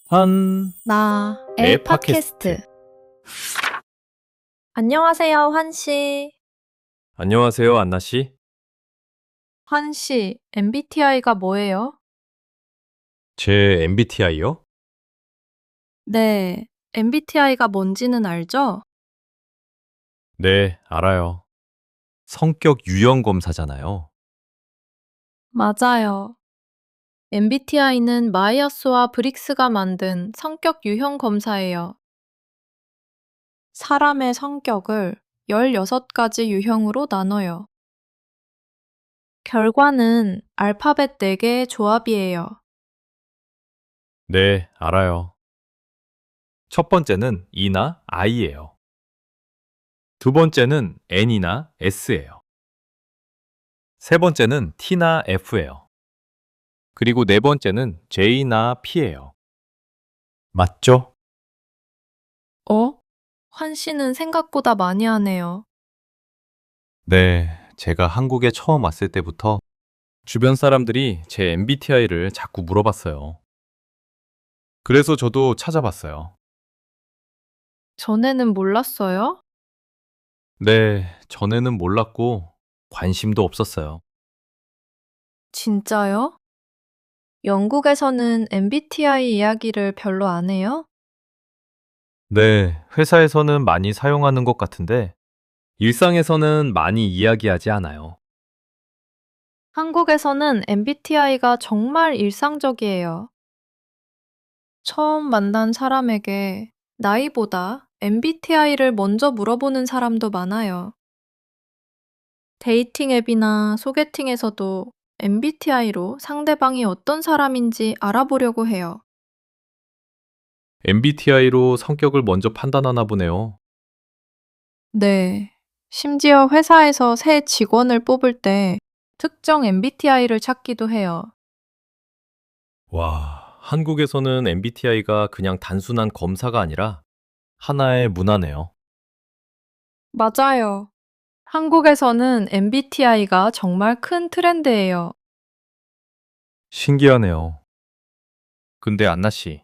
한 나의 팟캐스트. 안녕하세요, 환씨. 안녕하세요, 안나 씨. 환씨, MBTI가 뭐예요? 제 MBTI요? 네, MBTI가 뭔지는 알죠? 네, 알아요. 성격 유형 검사잖아요. 맞아요. MBTI는 마이어스와 브릭스가 만든 성격 유형 검사예요. 사람의 성격을 16가지 유형으로 나눠요. 결과는 알파벳 4개의 조합이에요. 네, 알아요. 첫 번째는 E나 I예요. 두 번째는 N이나 S예요. 세 번째는 T나 F예요. 그리고 네 번째는 J나 P예요. 맞죠? 환씨는 생각보다 많이 하네요. 네, 제가 한국에 처음 왔을 때부터 주변 사람들이 제 MBTI를 자꾸 물어봤어요. 그래서 저도 찾아봤어요. 전에는 몰랐어요? 네, 전에는 몰랐고 관심도 없었어요. 진짜요? 영국에서는 MBTI 이야기를 별로 안 해요? 네, 회사에서는 많이 사용하는 것 같은데 일상에서는 많이 이야기하지 않아요. 한국에서는 MBTI가 정말 일상적이에요. 처음 만난 사람에게 나이보다 MBTI를 먼저 물어보는 사람도 많아요. 데이팅 앱이나 소개팅에서도 MBTI로 상대방이 어떤 사람인지 알아보려고 해요. MBTI로 성격을 먼저 판단하나 보네요. 네. 심지어 회사에서 새 직원을 뽑을 때 특정 MBTI를 찾기도 해요. 와, 한국에서는 MBTI가 그냥 단순한 검사가 아니라 하나의 문화네요. 맞아요. 한국에서는 MBTI가 정말 큰 트렌드예요. 신기하네요. 근데 안나 씨,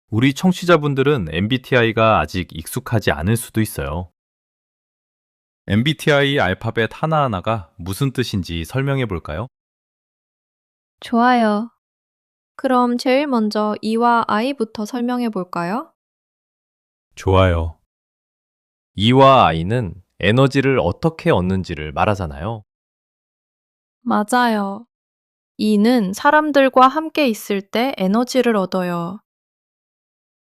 우리 청취자분들은 MBTI가 아직 익숙하지 않을 수도 있어요. MBTI 알파벳 하나하나가 무슨 뜻인지 설명해 볼까요? 좋아요. 그럼 제일 먼저 E와 I부터 설명해 볼까요? 좋아요. E와 I는 에너지를 어떻게 얻는지를 말하잖아요. 맞아요. E는 사람들과 함께 있을 때 에너지를 얻어요.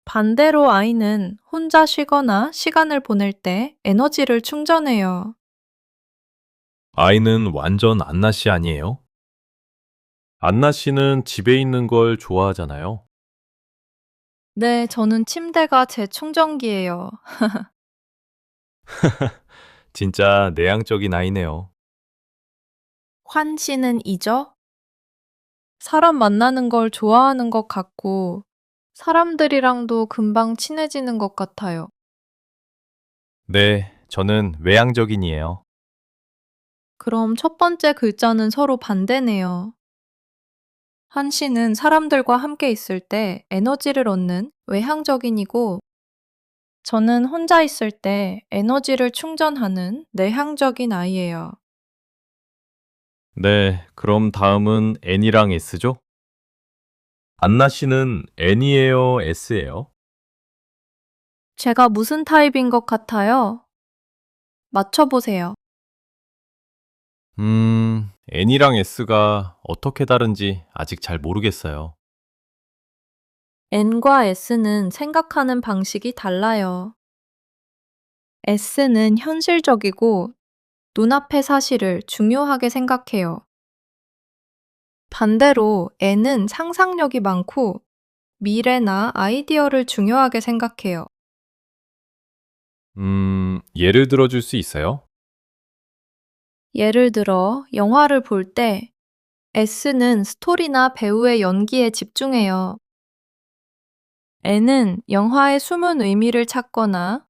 반대로 I는 혼자 쉬거나 시간을 보낼 때 에너지를 충전해요. I는 완전 안나 씨 아니에요? 안나 씨는 집에 있는 걸 좋아하잖아요. 네, 저는 침대가 제 충전기예요. 진짜 내향적인 아이네요. 환 씨는 E죠? 사람 만나는 걸 좋아하는 것 같고, 사람들이랑도 금방 친해지는 것 같아요. 네, 저는 외향적인이에요. 그럼 첫 번째 글자는 서로 반대네요. 한 씨는 사람들과 함께 있을 때 에너지를 얻는 외향적인이고, 저는 혼자 있을 때 에너지를 충전하는 내향적인 아이예요. 네, 그럼 다음은 N이랑 S죠? 안나 씨는 N이에요, S예요? 제가 무슨 타입인 것 같아요? 맞춰보세요. N이랑 S가 어떻게 다른지 아직 잘 모르겠어요. N과 S는 생각하는 방식이 달라요. S는 현실적이고 눈앞의 사실을 중요하게 생각해요. 반대로 N은 상상력이 많고 미래나 아이디어를 중요하게 생각해요. 예를 들어 줄 수 있어요? 예를 들어 영화를 볼 때 S는 스토리나 배우의 연기에 집중해요. N은 영화의 숨은 의미를 찾거나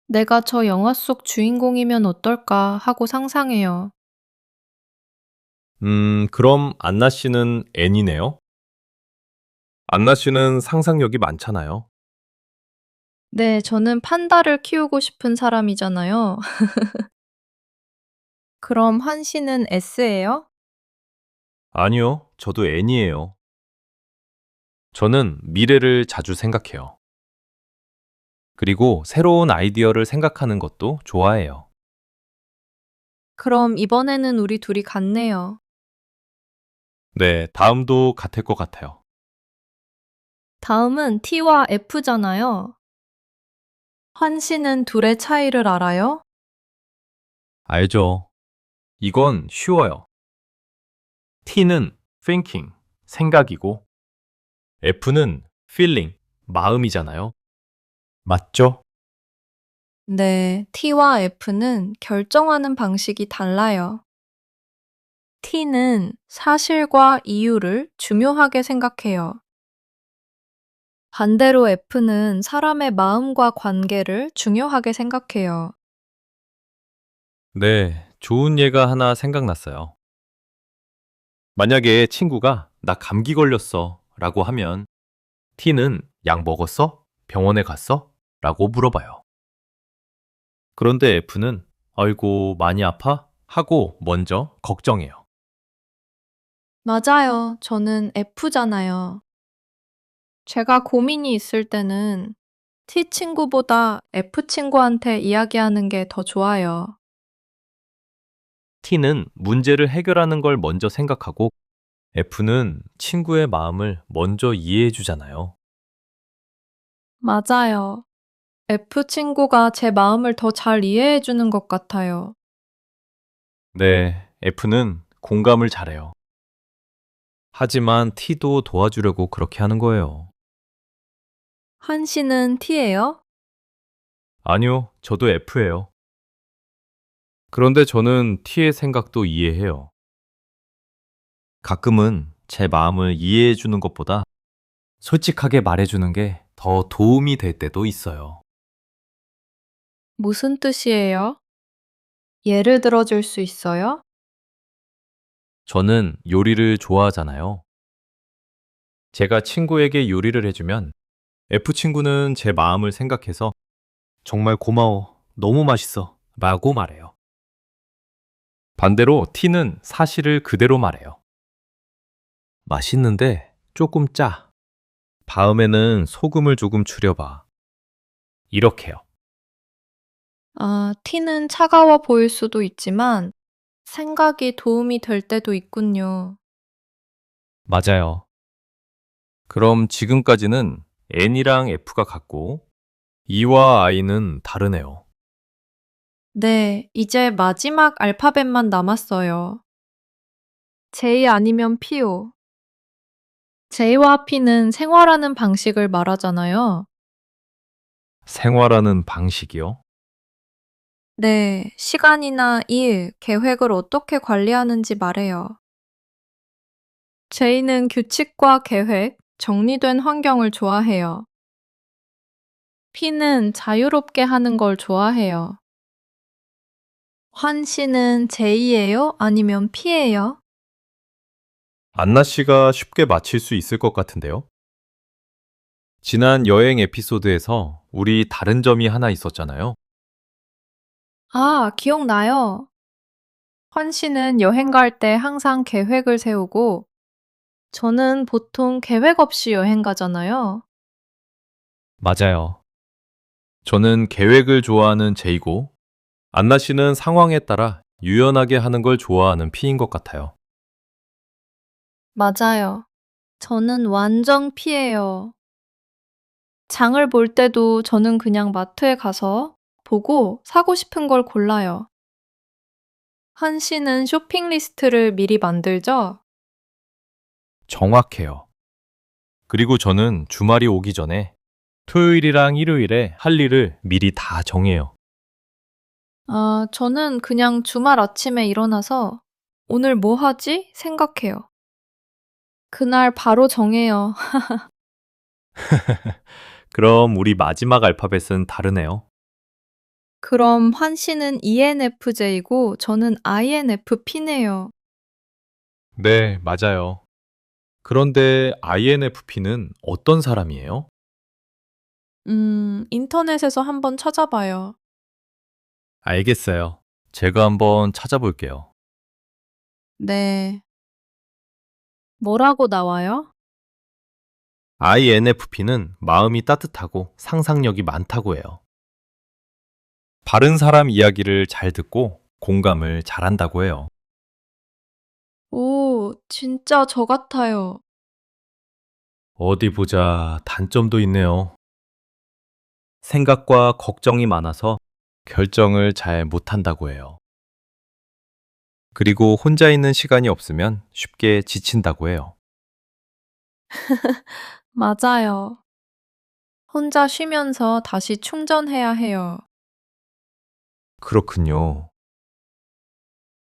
내가 저 영화 속 주인공이면 어떨까 하고 상상해요. 그럼 안나 씨는 N이네요? 안나 씨는 상상력이 많잖아요. 네, 저는 판다를 키우고 싶은 사람이잖아요. 그럼 환 씨는 S예요? 아니요, 저도 N이에요. 저는 미래를 자주 생각해요. 그리고 새로운 아이디어를 생각하는 것도 좋아해요. 그럼 이번에는 우리 둘이 같네요. 네, 다음도 같을 것 같아요. 다음은 T와 F잖아요. 환 씨는 둘의 차이를 알아요? 알죠. 이건 쉬워요. T는 thinking, 생각이고, F는 feeling, 마음이잖아요. 맞죠? 네, T와 F는 결정하는 방식이 달라요. T는 사실과 이유를 중요하게 생각해요. 반대로 F는 사람의 마음과 관계를 중요하게 생각해요. 네, 좋은 예가 하나 생각났어요. 만약에 친구가 나 감기 걸렸어 라고 하면 T는 약 먹었어? 병원에 갔어? 라고 물어봐요. 그런데 F는 아이고 많이 아파? 하고 먼저 걱정해요. 맞아요. 저는 F잖아요. 제가 고민이 있을 때는 T 친구보다 F 친구한테 이야기하는 게 더 좋아요. T는 문제를 해결하는 걸 먼저 생각하고 F는 친구의 마음을 먼저 이해해 주잖아요. 맞아요. F 친구가 제 마음을 더 잘 이해해 주는 것 같아요. 네, F는 공감을 잘해요. 하지만 T도 도와주려고 그렇게 하는 거예요. 한 씨는 T예요? 아니요, 저도 F예요. 그런데 저는 T의 생각도 이해해요. 가끔은 제 마음을 이해해 주는 것보다 솔직하게 말해 주는 게 더 도움이 될 때도 있어요. 무슨 뜻이에요? 예를 들어줄 수 있어요? 저는 요리를 좋아하잖아요. 제가 친구에게 요리를 해주면 F 친구는 제 마음을 생각해서 정말 고마워, 너무 맛있어 라고 말해요. 반대로 T는 사실을 그대로 말해요. 맛있는데 조금 짜. 다음에는 소금을 조금 줄여봐. 이렇게요. 아, T는 차가워 보일 수도 있지만 생각이 도움이 될 때도 있군요. 맞아요. 그럼 지금까지는 N이랑 F가 같고 E와 I는 다르네요. 네, 이제 마지막 알파벳만 남았어요. J 아니면 P요. J와 P는 생활하는 방식을 말하잖아요. 생활하는 방식이요? 네, 시간이나 일, 계획을 어떻게 관리하는지 말해요. J는 규칙과 계획, 정리된 환경을 좋아해요. P는 자유롭게 하는 걸 좋아해요. 환 씨는 J예요? 아니면 P예요? 안나 씨가 쉽게 맞힐 수 있을 것 같은데요? 지난 여행 에피소드에서 우리 다른 점이 하나 있었잖아요. 아, 기억나요. 환 씨는 여행 갈 때 항상 계획을 세우고, 저는 보통 계획 없이 여행 가잖아요. 맞아요. 저는 계획을 좋아하는 제이고, 안나 씨는 상황에 따라 유연하게 하는 걸 좋아하는 P인 것 같아요. 맞아요. 저는 완전 P예요. 장을 볼 때도 저는 그냥 마트에 가서 보고 사고 싶은 걸 골라요. 한 씨는 쇼핑 리스트를 미리 만들죠? 정확해요. 그리고 저는 주말이 오기 전에 토요일이랑 일요일에 할 일을 미리 다 정해요. 아, 저는 그냥 주말 아침에 일어나서 오늘 뭐 하지? 생각해요. 그날 바로 정해요. 그럼 우리 마지막 알파벳은 다르네요. 그럼 환 씨는 ENFJ고 저는 INFP네요. 네, 맞아요. 그런데 INFP는 어떤 사람이에요? 인터넷에서 한번 찾아봐요. 알겠어요. 제가 한번 찾아볼게요. 네. 뭐라고 나와요? INFP는 마음이 따뜻하고 상상력이 많다고 해요. 바른 사람 이야기를 잘 듣고 공감을 잘한다고 해요. 오, 진짜 저 같아요. 어디 보자. 단점도 있네요. 생각과 걱정이 많아서 결정을 잘 못한다고 해요. 그리고 혼자 있는 시간이 없으면 쉽게 지친다고 해요. 맞아요. 혼자 쉬면서 다시 충전해야 해요. 그렇군요.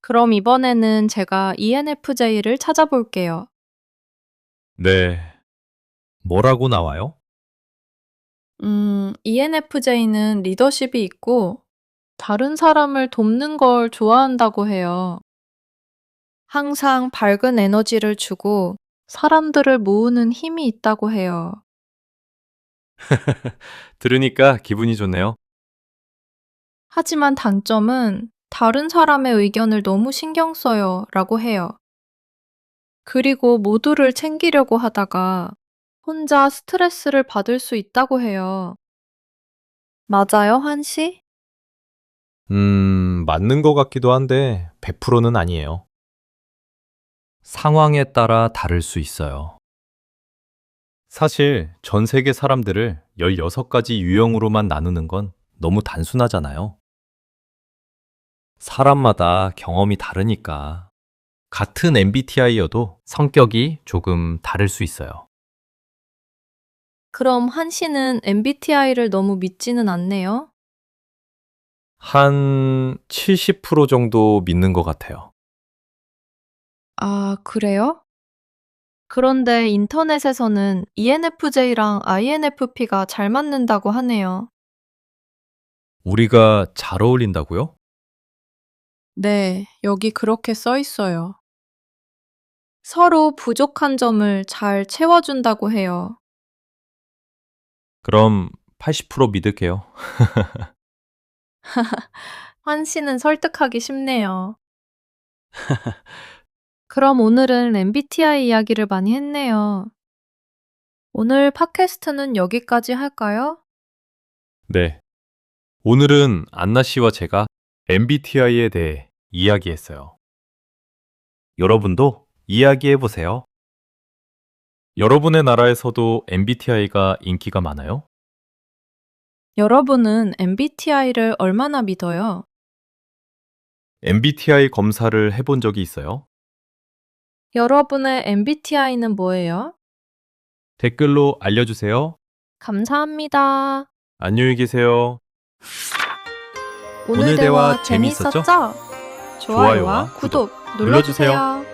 그럼 이번에는 제가 ENFJ를 찾아볼게요. 네. 뭐라고 나와요? ENFJ는 리더십이 있고 다른 사람을 돕는 걸 좋아한다고 해요. 항상 밝은 에너지를 주고 사람들을 모으는 힘이 있다고 해요. 들으니까 기분이 좋네요. 하지만 단점은 다른 사람의 의견을 너무 신경 써요 라고 해요. 그리고 모두를 챙기려고 하다가 혼자 스트레스를 받을 수 있다고 해요. 맞아요, 한 씨? 맞는 것 같기도 한데 100%는 아니에요. 상황에 따라 다를 수 있어요. 사실 전 세계 사람들을 16가지 유형으로만 나누는 건 너무 단순하잖아요. 사람마다 경험이 다르니까 같은 MBTI여도 성격이 조금 다를 수 있어요. 그럼 한 씨는 MBTI를 너무 믿지는 않네요. 한 70% 정도 믿는 것 같아요. 아, 그래요? 그런데 인터넷에서는 ENFJ랑 INFP가 잘 맞는다고 하네요. 우리가 잘 어울린다고요? 네, 여기 그렇게 써 있어요. 서로 부족한 점을 잘 채워준다고 해요. 그럼 80% 믿을게요. 환 씨는 설득하기 쉽네요. 그럼 오늘은 MBTI 이야기를 많이 했네요. 오늘 팟캐스트는 여기까지 할까요? 네. 오늘은 안나 씨와 제가 MBTI에 대해 이야기했어요. 여러분도 이야기해 보세요. 여러분의 나라에서도 MBTI가 인기가 많아요? 여러분은 MBTI를 얼마나 믿어요? MBTI 검사를 해본 적이 있어요? 여러분의 MBTI는 뭐예요? 댓글로 알려주세요. 감사합니다. 안녕히 계세요. 오늘 대화 재밌었죠? 좋아요와 구독 눌러주세요.